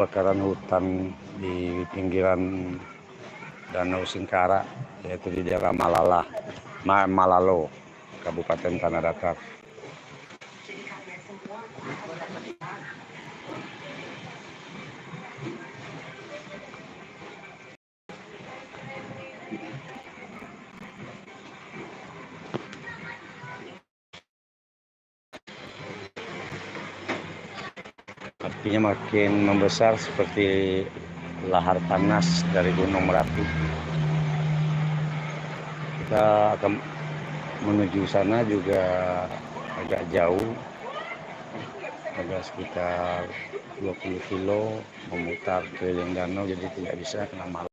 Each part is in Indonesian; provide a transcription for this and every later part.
Kebakaran hutan di pinggiran Danau Singkara, yaitu di daerah Malalo, Kabupaten Tanah Datar. Apinya makin membesar seperti lahar panas dari Gunung Merapi. Kita akan menuju sana juga agak jauh, agak sekitar 20 kilo, memutar keliling danau, jadi tidak bisa kena malam.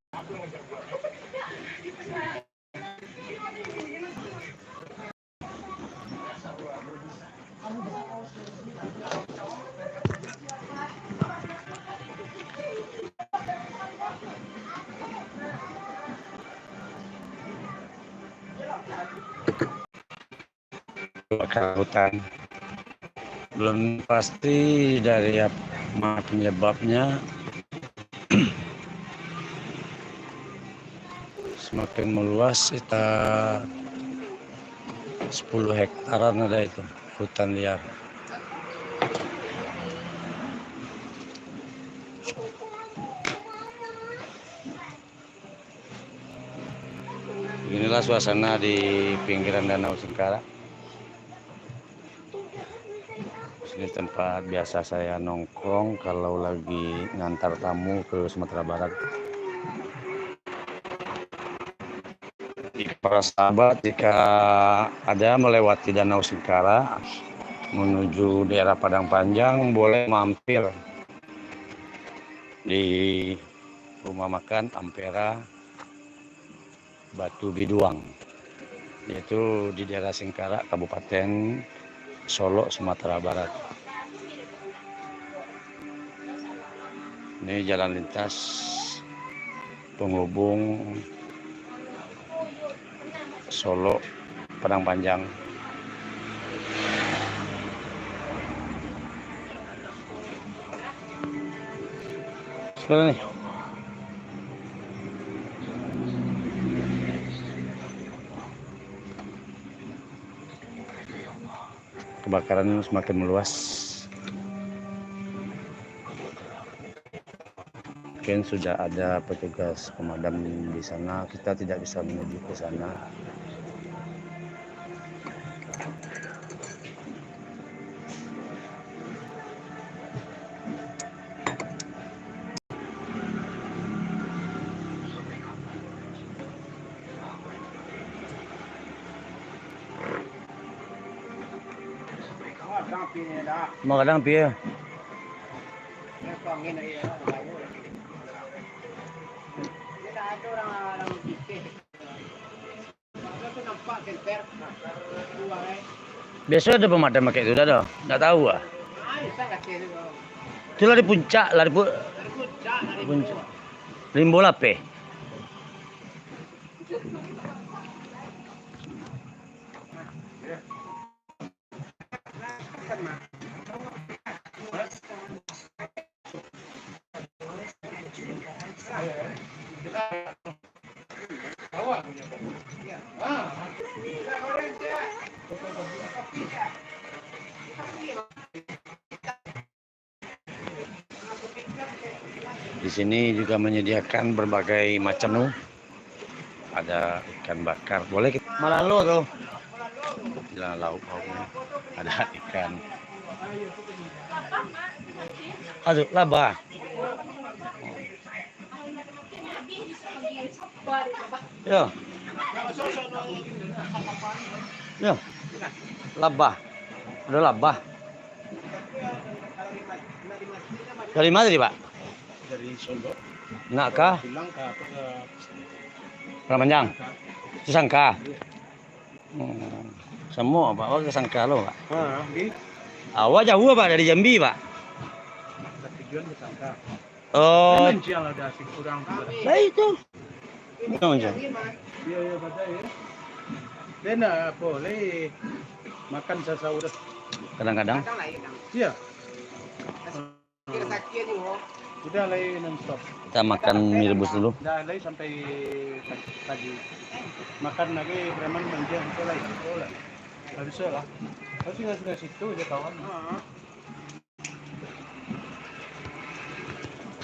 Kebakaran hutan belum pasti dari apa penyebabnya. Semakin meluas, sekitar 10 hektaran ada itu hutan liar. Inilah suasana di pinggiran Danau Singkara. Ini tempat biasa saya nongkrong kalau lagi ngantar tamu ke Sumatera Barat. Para sahabat, jika ada melewati Danau Singkara menuju daerah Padang Panjang, boleh mampir di rumah makan Ampera Batu Biduang, yaitu di daerah Singkara, Kabupaten Solo, Sumatera Barat. Ini jalan lintas penghubung Solo Padang Panjang. Sekarang nih. Kebakaran semakin meluas. Mungkin sudah ada petugas pemadam di sana, kita tidak bisa menuju ke sana. Kadang piye? Biasa ada pemadam pakai itu, dah. Nggak tahu ah. Itu lari puncak, lari puncak. Limbo lape. Di sini juga menyediakan berbagai macam menu. Ada ikan bakar, boleh kita Malalo tuh. Jalan lauk-lauknya. Ada ikan. Aduh, laba. Ya. Ya. Laba. Ada laba. Dari mana tadi, Pak? Dari Solo. Nak kah? Pulang ke Panjang. Sangka. Semua Pak, awak ke Sangka lo, Pak. di Awak jauh Pak dari Jambi, Pak. tujuan ke Sangka. Oh, Yang ada asik kurang. lah itu. Iya, Iya, pada ya. Dan boleh makan sahur. kadang-kadang. Iya. Udah lagi non-stop. Kita makan mie rebus dulu. Udah lagi sampai pagi. Makan lagi preman manja itu lagi. Habis lah. Habis nggak situ aja kawan.